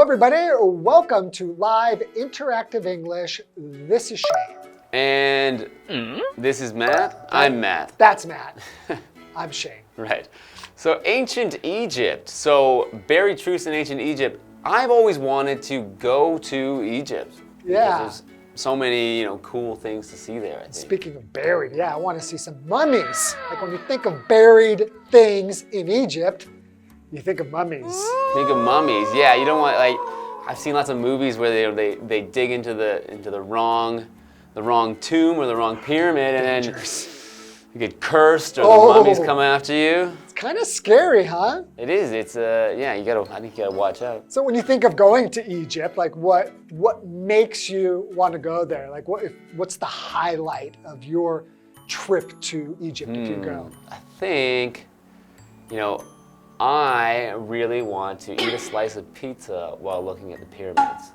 everybody. Welcome to Live Interactive English. This is Shane. And this is Matt. I'm Matt. That's Matt. I'm Shane. Right. So ancient Egypt. So buried truths in ancient Egypt. I've always wanted to go to Egypt. Yeah. There's so many, cool things to see there, I think. Speaking of buried, I want to see some mummies. Like when you think of buried things in Egypt, you think of mummies. Think of mummies. Yeah, you don't want I've seen lots of movies where they dig into the wrong tomb or the wrong pyramid, and then you get cursed or the mummies come after you. It's kind of scary, huh? It is. It's I think you gotta watch out. So when you think of going to Egypt, like what makes you want to go there? Like what's the highlight of your trip to Egypt if you go? I think, I really want to eat a slice of pizza while looking at the pyramids.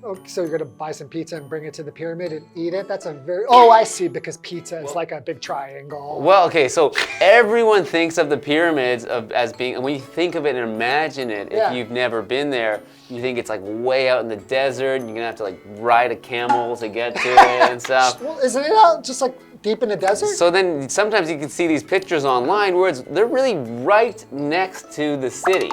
Okay, so you're gonna buy some pizza and bring it to the pyramid and eat it? That's I see, because pizza is like a big triangle. Well, okay, so everyone thinks of the pyramids as being, and when you think of it and imagine it, if you've never been there, you think it's like way out in the desert, and you're gonna have to ride a camel to get to it and stuff. Well, isn't it out just deep in the desert? So then sometimes you can see these pictures online where they're really right next to the city.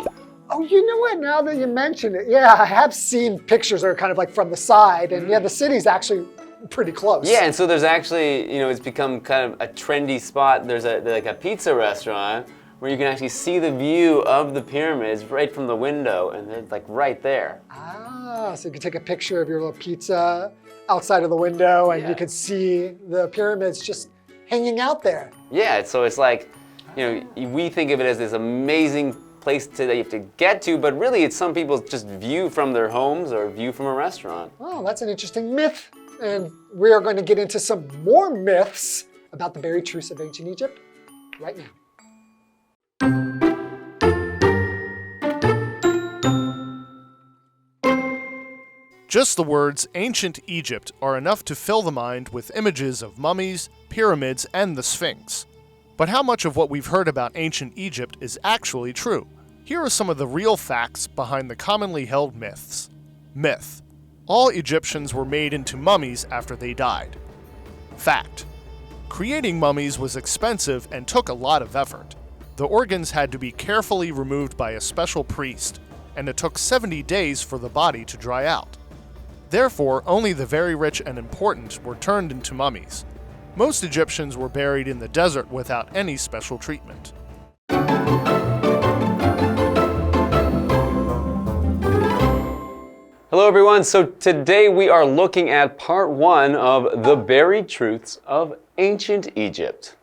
Oh, you know what? Now that you mention it, I have seen pictures that are kind of from the side, and the city's actually pretty close. Yeah, and so there's actually, it's become kind of a trendy spot. There's a pizza restaurant where you can actually see the view of the pyramids right from the window, and they're right there. Ah, so you can take a picture of your little pizza outside of the window, and you can see the pyramids just hanging out there. Yeah, so it's we think of it as this amazing place that you have to get to, but really it's some people's just view from their homes or view from a restaurant. Oh, that's an interesting myth. And we are going to get into some more myths about the buried truths of ancient Egypt right now. Just the words ancient Egypt are enough to fill the mind with images of mummies, pyramids, and the Sphinx. But how much of what we've heard about ancient Egypt is actually true? Here are some of the real facts behind the commonly held myths. Myth: all Egyptians were made into mummies after they died. Fact: creating mummies was expensive and took a lot of effort. The organs had to be carefully removed by a special priest, and it took 70 days for the body to dry out. Therefore, only the very rich and important were turned into mummies. Most Egyptians were buried in the desert without any special treatment. Hello everyone, so today we are looking at part 1 of the buried truths of ancient Egypt.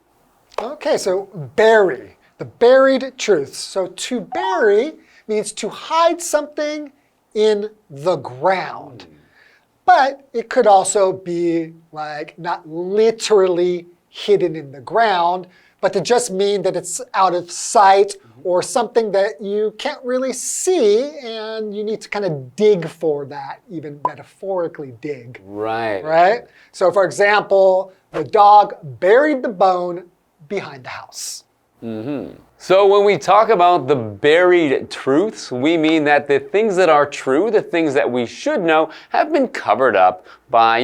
Okay, so bury, the buried truths. So to bury means to hide something in the ground. But it could also be not literally hidden in the ground, but to just mean that it's out of sight or something that you can't really see, and you need to kind of dig for that, even metaphorically dig. Right. Right? So for example, the dog buried the bone behind the house. So when we talk about the buried truths, we mean that the things that are true, the things that we should know, have been covered up by,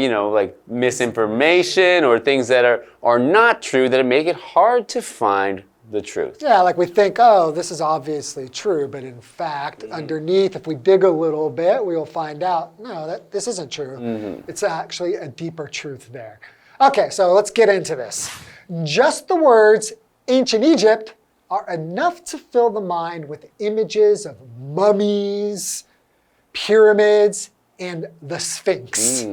misinformation or things that are not true that make it hard to find the truth. Yeah, we think, oh, this is obviously true, but in fact, underneath, if we dig a little bit, we'll find out, no, this isn't true. It's actually a deeper truth there. Okay, so let's get into this. Just the words ancient Egypt are enough to fill the mind with images of mummies, pyramids, and the Sphinx.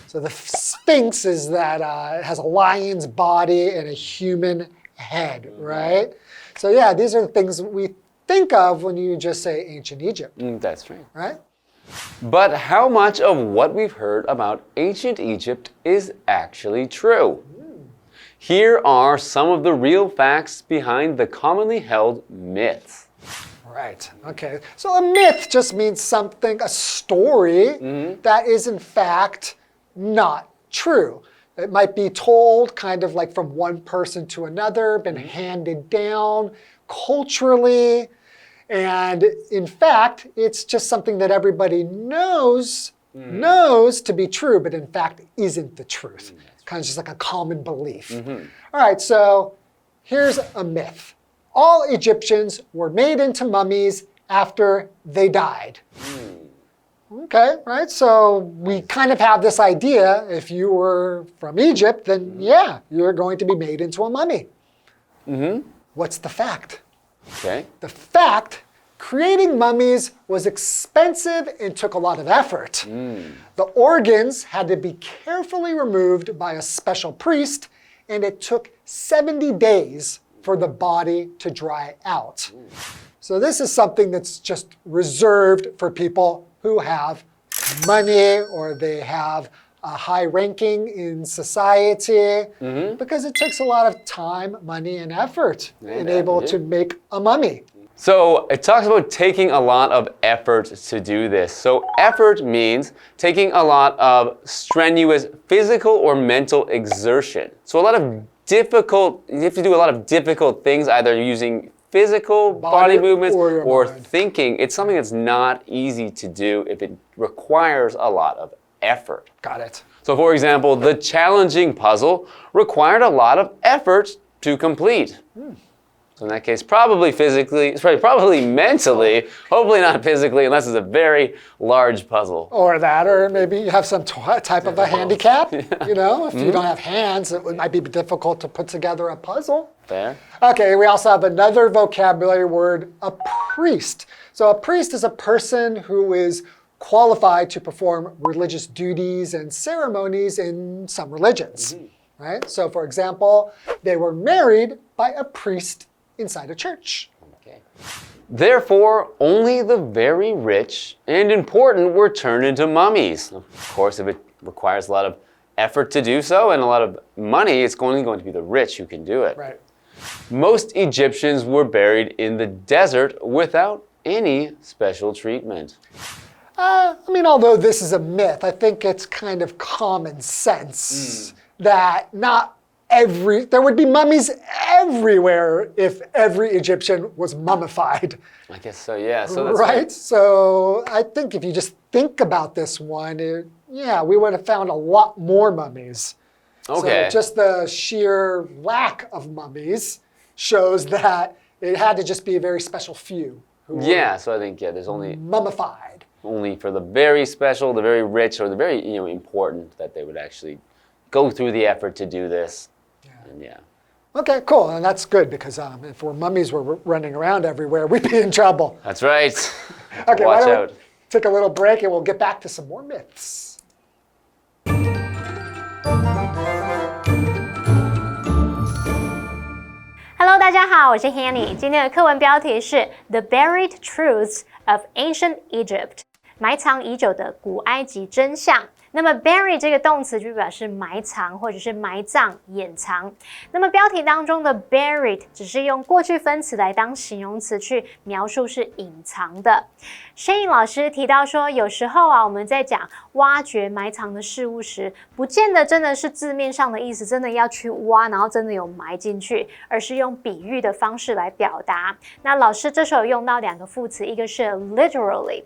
So the Sphinx is that it has a lion's body and a human head, right? So yeah, these are the things we think of when you just say ancient Egypt. That's right. Right? But how much of what we've heard about ancient Egypt is actually true? Here are some of the real facts behind the commonly held myths. Right, okay. So a myth just means something, a story that is in fact not true. It might be told kind of from one person to another, been handed down culturally. And in fact, it's just something that everybody knows to be true, but in fact isn't the truth. Kind of just like a common belief. All right, so here's a myth. All Egyptians were made into mummies after they died. Okay, right? So we kind of have this idea, if you were from Egypt, then yeah, you're going to be made into a mummy. What's the fact? Okay. The fact, creating mummies was expensive and took a lot of effort. The organs had to be carefully removed by a special priest, and it took 70 days for the body to dry out. So this is something that's just reserved for people who have money or they have a high ranking in society because it takes a lot of time, money, and effort in able to make a mummy. So it talks about taking a lot of effort to do this. So effort means taking a lot of strenuous physical or mental exertion. So you have to do a lot of difficult things, either using physical body movements or thinking. It's something that's not easy to do if it requires a lot of effort. Got it. So for example, the challenging puzzle required a lot of effort to complete. So in that case, probably mentally, hopefully not physically, unless it's a very large puzzle. Or maybe you have some type of a handicap. You know, if you don't have hands, it might be difficult to put together a puzzle. Fair. Okay, we also have another vocabulary word, a priest. So a priest is a person who is qualified to perform religious duties and ceremonies in some religions. Right? So for example, they were married by a priest inside a church. Okay. Therefore, only the very rich and important were turned into mummies. Of course, if it requires a lot of effort to do so and a lot of money, it's only going to be the rich who can do it. Right. Most Egyptians were buried in the desert without any special treatment. I mean, although this is a myth, I think it's kind of common sense that there would be mummies everywhere if every Egyptian was mummified. I guess so, yeah. So that's right? So I think if you just think about this one, we would have found a lot more mummies. Okay. So just the sheer lack of mummies shows that it had to just be a very special few who were so I think, there's only mummified. Only for the very special, the very rich, or the very important that they would actually go through the effort to do this. And Okay, cool. And that's good because if mummies were running around everywhere, we'd be in trouble. That's right. Okay, watch why don't out. we take a little break and we'll get back to some more myths. Hello， 大家好，我是 Hanny。今天的课文标题是 The Buried Truths of Ancient Egypt， 埋藏已久的古埃及真相。那么 bury 这个动词就表示埋藏或者是埋葬、掩藏。那么标题当中的 buried 只是用过去分词来当形容词去描述是隐藏的。Shane 老师提到说，有时候我们在讲挖掘埋藏的事物时，不见得真的是字面上的意思，真的要去挖，然后真的有埋进去，而是用比喻的方式来表达。那老师这时候用到两个副词，一个是 literally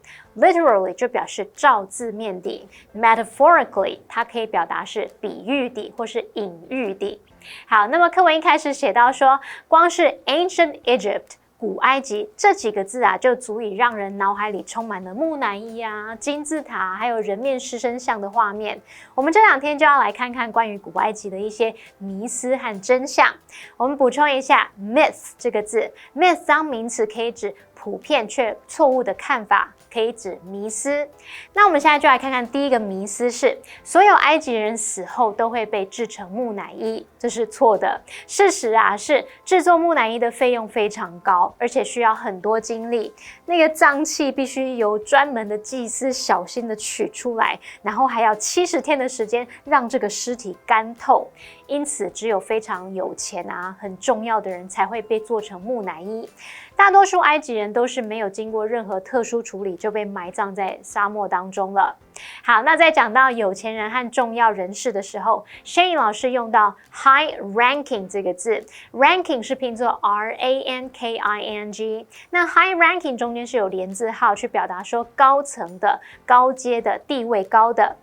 就表示照字面地 ，metaphorically 它可以表达是比喻地或是隐喻地。好，那么课文一开始写到说，光是 ancient Egypt。古埃及这几个字就足以让人脑海里充满了木乃伊金字塔，还有人面狮身像的画面。我们这两天就要来看看关于古埃及的一些迷思和真相。我们补充一下 myth 这个字 ，myth 当名词可以指普遍却错误的看法，可以指迷思。那我们现在就来看看第一个迷思是，所有埃及人死后都会被制成木乃伊，这是错的。事实是制作木乃伊的费用非常高，而且需要很多精力。那个脏器必须由专门的祭司小心的取出来，然后还要70天的时间让这个尸体干透。因此只有非常有钱啊、很重要的人才会被做成木乃伊。大多数埃及人都是没有经过任何特殊处理就被埋葬在沙漠当中了。好，那在讲到有钱人和重要人士的时候 ，Shane 老师用到 high ranking 这个字 ，ranking 是拼作 ranking， 那 high ranking 中间是有连字号去表达说高层的、高阶的、地位高的。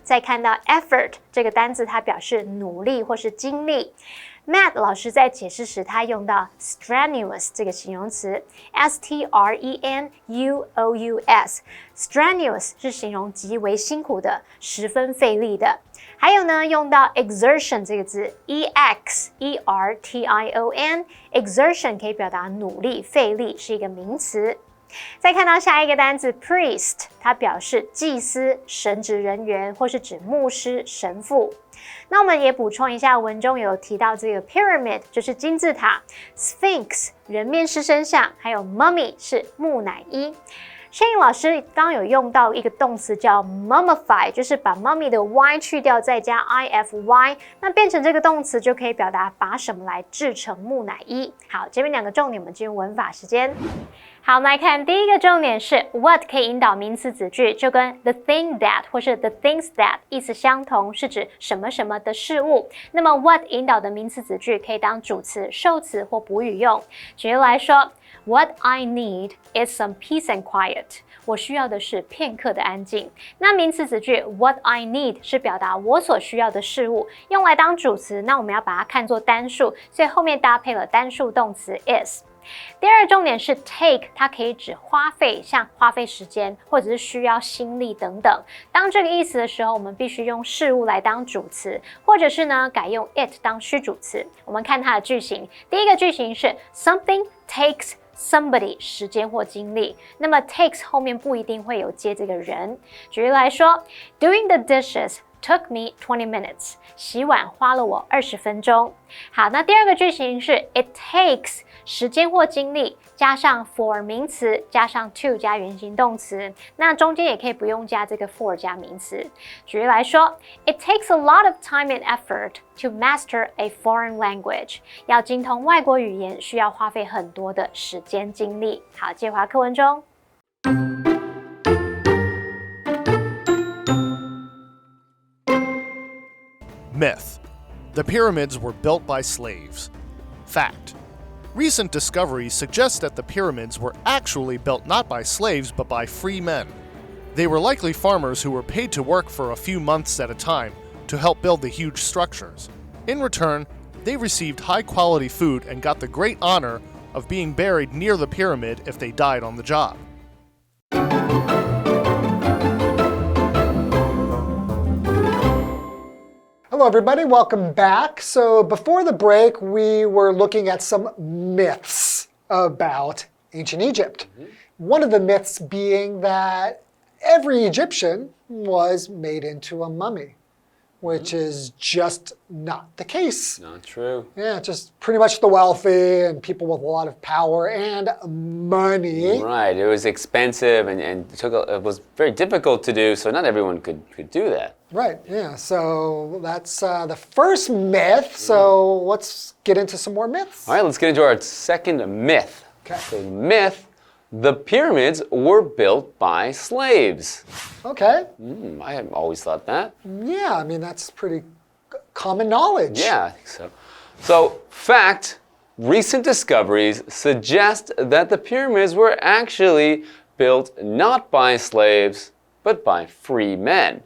再看到 effort 这个单字，它表示努力或是精力。Matt 老师在解释时，他用到 strenuous 这个形容词 ，strenuous，strenuous 是形容极为辛苦的、十分费力的。还有呢，用到 exertion 这个字 ，exertion 可以表达努力、费力，是一个名词。再看到下一个单字 priest， 它表示祭司、神职人员，或是指牧师、神父。那我们也补充一下，文中有提到这个 pyramid 就是金字塔 ，sphinx 人面狮身像，还有 mummy 是木乃伊。Shane 老师刚刚有用到一个动词叫 mummify， 就是把 mummy 的 y 去掉，再加 ify， 那变成这个动词就可以表达把什么来制成木乃伊。好，这边两个重点，我们进入文法时间。好，我们来看第一个重点是 what 可以引导名词子句，就跟 the thing that 或是 the things that 意思相同，是指什么什么的事物。那么 what 引导的名词子句可以当主词、受词或补语用。举例来说 ，What I need is some peace and quiet。我需要的是片刻的安静。那名词子句 what I need 是表达我所需要的事物，用来当主词，那我们要把它看作单数，所以后面搭配了单数动词 is。第二重点是 take， 它可以指花费，像花费时间或者是需要心力等等。当这个意思的时候，我们必须用事物来当主词，或者是呢改用 it 当虚主词。我们看它的句型，第一个句型是 something takes somebody 时间或精力，那么 takes 后面不一定会有接这个人。举例来说 ，Doing the dishes took me 20 minutes， 洗碗花了我20分钟。好，那第二个句型是 it takes 时间或精力加上 for 名词加上 to 加原形动词，那中间也可以不用加这个 for 加名词。举例来说 ，It takes a lot of time and effort to master a foreign language。要精通外国语言需要花费很多的时间精力。好，接回课文中。Myth. The pyramids were built by slaves. Fact. Recent discoveries suggest that the pyramids were actually built not by slaves but by free men. They were likely farmers who were paid to work for a few months at a time to help build the huge structures. In return, they received high-quality food and got the great honor of being buried near the pyramid if they died on the job. Hello, everybody. Welcome back. So before the break, we were looking at some myths about ancient Egypt. One of the myths being that every Egyptian was made into a mummy, which is just not the case. Not true. Yeah, just pretty much the wealthy and people with a lot of power and money. Right. It was expensive and it was very difficult to do, so not everyone could do that. Right, yeah. So that's the first myth. So let's get into some more myths. All right, let's get into our second myth. Okay. So myth, the pyramids were built by slaves. Okay. I had always thought that. Yeah, I mean, that's pretty common knowledge. Yeah, I think so. So, fact, recent discoveries suggest that the pyramids were actually built not by slaves, but by free men.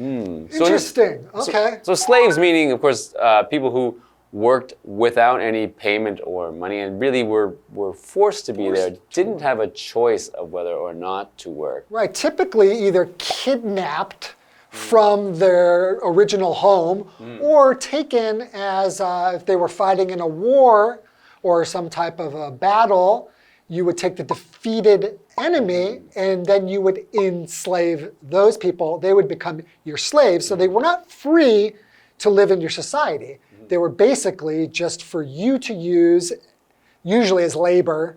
Interesting. Okay. So slaves meaning, of course, people who worked without any payment or money and really were forced to be there, didn't have a choice of whether or not to work. Right. Typically either kidnapped from their original home or taken as if they were fighting in a war or some type of a battle, you would take the defeated enemy and then you would enslave those people. They would become your slaves. So they were not free to live in your society. They were basically just for you to use, usually as labor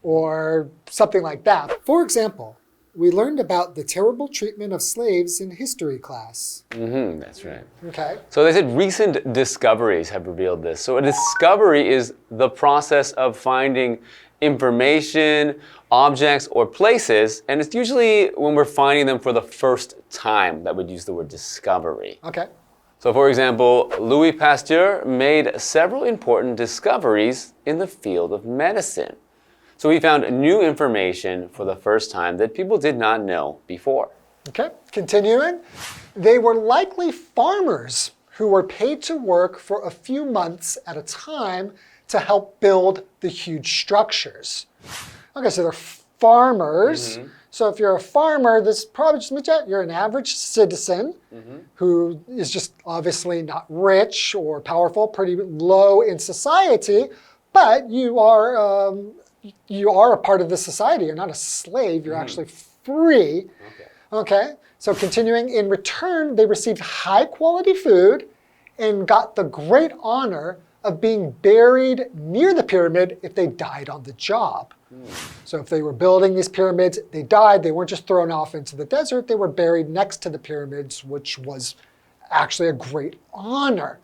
or something like that. For example, we learned about the terrible treatment of slaves in history class. That's right. Okay. So they said recent discoveries have revealed this. So a discovery is the process of finding information, objects, or places, and it's usually when we're finding them for the first time that we'd use the word discovery. Okay. So for example, Louis Pasteur made several important discoveries in the field of medicine. So he found new information for the first time that people did not know before. Okay, continuing. They were likely farmers who were paid to work for a few months at a time to help build the huge structures. Okay, so they're farmers. So if you're a farmer, this probably just means you're an average citizen who is just obviously not rich or powerful, pretty low in society, but you are a part of the society. You're not a slave. You're actually free. Okay. So continuing, in return, they received high-quality food and got the great honor of being buried near the pyramid if they died on the job. So if they were building these pyramids, they died. They weren't just thrown off into the desert. They were buried next to the pyramids, which was actually a great honor.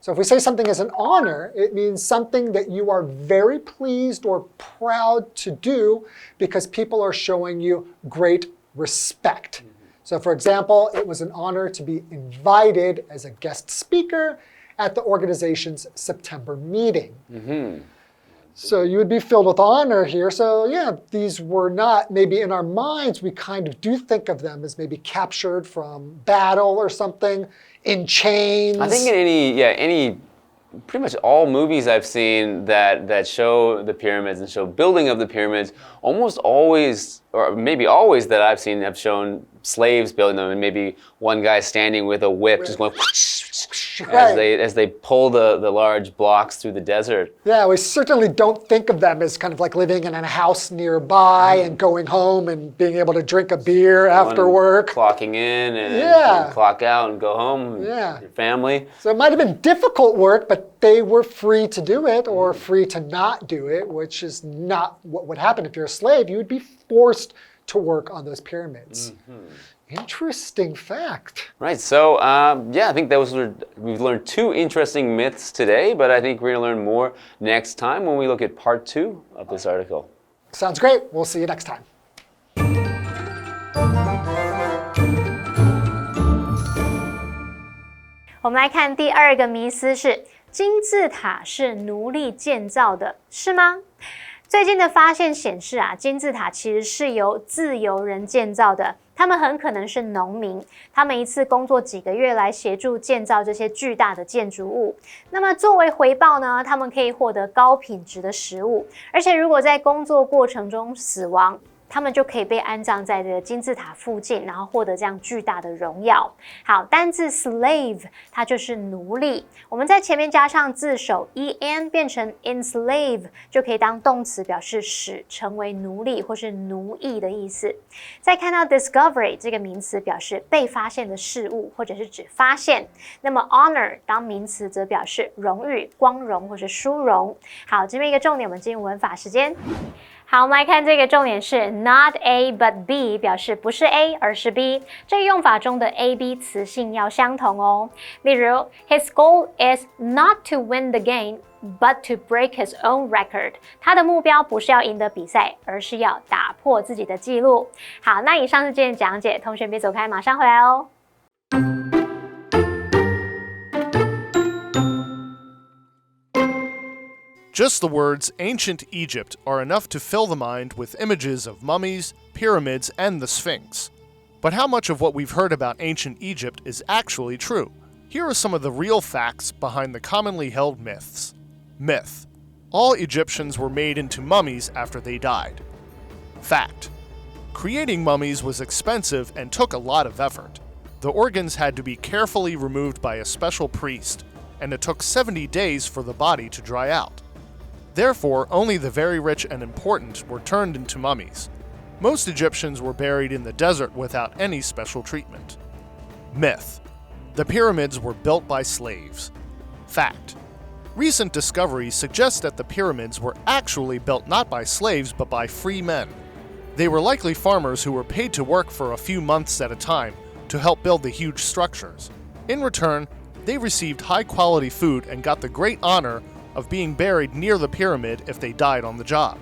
So if we say something is an honor, it means something that you are very pleased or proud to do because people are showing you great respect. So for example, it was an honor to be invited as a guest speaker at the organization's September meeting. So you would be filled with honor here. So yeah, these were not, maybe in our minds, we kind of do think of them as maybe captured from battle or something, in chains. I think in any pretty much all movies I've seen that show the pyramids and show building of the pyramids, almost always, or maybe always that I've seen have shown slaves building them, and maybe one guy standing with a whip just going as they pull the large blocks through the desert. Yeah, we certainly don't think of them as kind of like living in a house nearby and going home and being able to drink a beer after work. Clocking in and clock out and go home with your family. So it might have been difficult work, but they were free to do it or free to not do it, which is not what would happen if you're a slave. You would be forced to work on those pyramids. Interesting fact. Right, so I think we've learned two interesting myths today, but I think we're going to learn more next time when we look at part 2 of this article. Sounds great. We'll see you next time. 我们来看第二个迷思是金字塔是奴隶建造的，是吗？最近的发现显示啊，金字塔其实是由自由人建造的，他们很可能是农民，他们一次工作几个月来协助建造这些巨大的建筑物。那么作为回报呢，他们可以获得高品质的食物，而且如果在工作过程中死亡，他们就可以被安葬在这个金字塔附近，然后获得这样巨大的荣耀。好，单字 slave 它就是奴隶，我们在前面加上字首 en 变成 enslave 就可以当动词，表示使成为奴隶或是奴役的意思。再看到 discovery 这个名词，表示被发现的事物或者是指发现。那么 honor 当名词则表示荣誉、光荣或是殊荣。好，这边一个重点，我们进入文法时间。好，我们来看这个重点是 not A but B， 表示不是 A 而是 B。这个用法中的 A、B 词性要相同哦。例如 ，His goal is not to win the game, but to break his own record。他的目标不是要赢得比赛，而是要打破自己的记录。好，那以上是今天的讲解，同学别走开，马上回来哦。Just the words ancient Egypt are enough to fill the mind with images of mummies, pyramids, and the Sphinx. But how much of what we've heard about ancient Egypt is actually true? Here are some of the real facts behind the commonly held myths. Myth: all Egyptians were made into mummies after they died. Fact: creating mummies was expensive and took a lot of effort. The organs had to be carefully removed by a special priest, and it took 70 days for the body to dry out. Therefore, only the very rich and important were turned into mummies. Most Egyptians were buried in the desert without any special treatment. Myth: the pyramids were built by slaves. Fact: recent discoveries suggest that the pyramids were actually built not by slaves but by free men. They were likely farmers who were paid to work for a few months at a time to help build the huge structures. In return, they received high-quality food and got the great honor of being buried near the pyramid if they died on the job.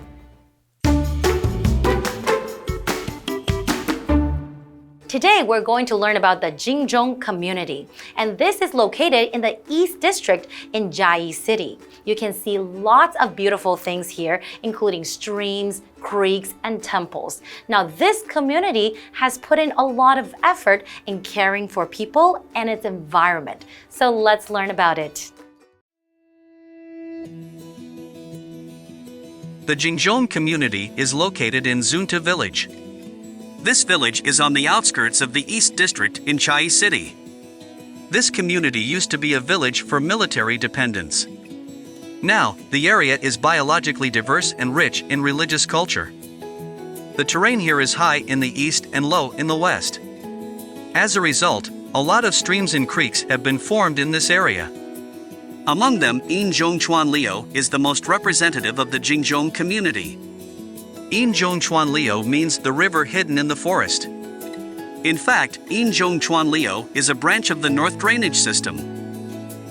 Today, we're going to learn about the Jingzhong Community, and this is located in the East District in Chiayi City. You can see lots of beautiful things here, including streams, creeks, and temples. Now, this community has put in a lot of effort in caring for people and its environment. So let's learn about it. The Jingzhong Community is located in Zunta Village. This village is on the outskirts of the East District in Chiayi City. This community used to be a village for military dependents. Now, the area is biologically diverse and rich in religious culture. The terrain here is high in the east and low in the west. As a result, a lot of streams and creeks have been formed in this area. Among them, Yinzhongchuanliu is the most representative of the Jingzhong community. Yinzhongchuanliu means the river hidden in the forest. In fact, Yinzhongchuanliu is a branch of the North Drainage System.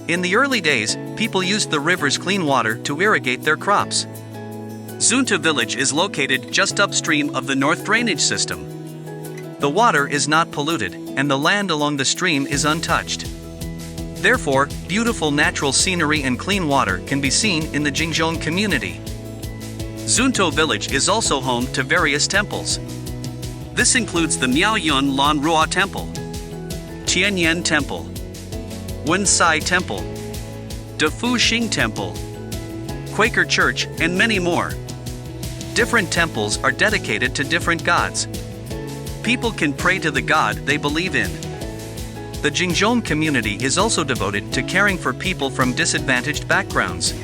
In the early days, people used the river's clean water to irrigate their crops. Zunta village is located just upstream of the North Drainage System. The water is not polluted, and the land along the stream is untouched. Therefore, beautiful natural scenery and clean water can be seen in the Jingzhong community. Zunta village is also home to various temples. This includes the Miaoyun Lan Rua Temple, Tianyan Temple, Wensai Temple, Defu Xing Temple, Quaker Church, and many more. Different temples are dedicated to different gods. People can pray to the god they believe in. The Jingzhong community is also devoted to caring for people from disadvantaged backgrounds.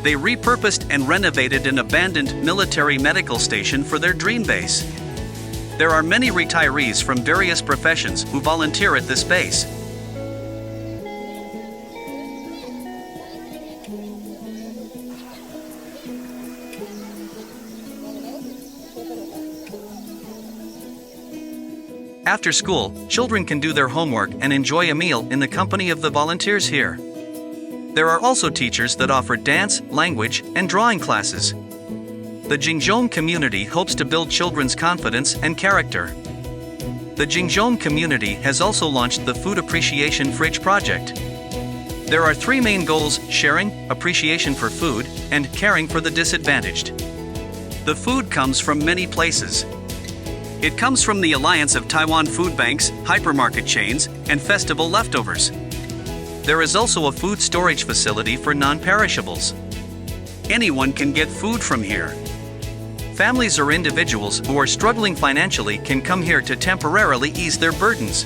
They repurposed and renovated an abandoned military medical station for their dream base. There are many retirees from various professions who volunteer at this base. After school, children can do their homework and enjoy a meal in the company of the volunteers here. There are also teachers that offer dance, language, and drawing classes. The Jingzhong community hopes to build children's confidence and character. The Jingzhong community has also launched the Food Appreciation Fridge project. There are three main goals: sharing, appreciation for food, and caring for the disadvantaged. The food comes from many places. It comes from the alliance of Taiwan food banks, hypermarket chains, and festival leftovers. There is also a food storage facility for non-perishables. Anyone can get food from here. Families or individuals who are struggling financially can come here to temporarily ease their burdens.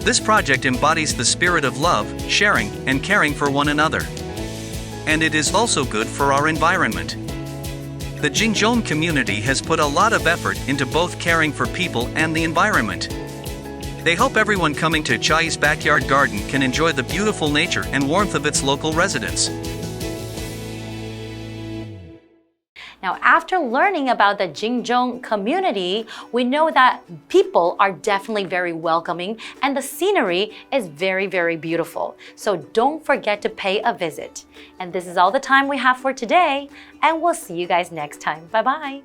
This project embodies the spirit of love, sharing, and caring for one another. And it is also good for our environment. The Jingzhong community has put a lot of effort into both caring for people and the environment. They hope everyone coming to Chiayi's backyard garden can enjoy the beautiful nature and warmth of its local residents. Now, after learning about the Jingzhong community, we know that people are definitely very welcoming and the scenery is very, very beautiful. So don't forget to pay a visit. And this is all the time we have for today, and we'll see you guys next time. Bye-bye.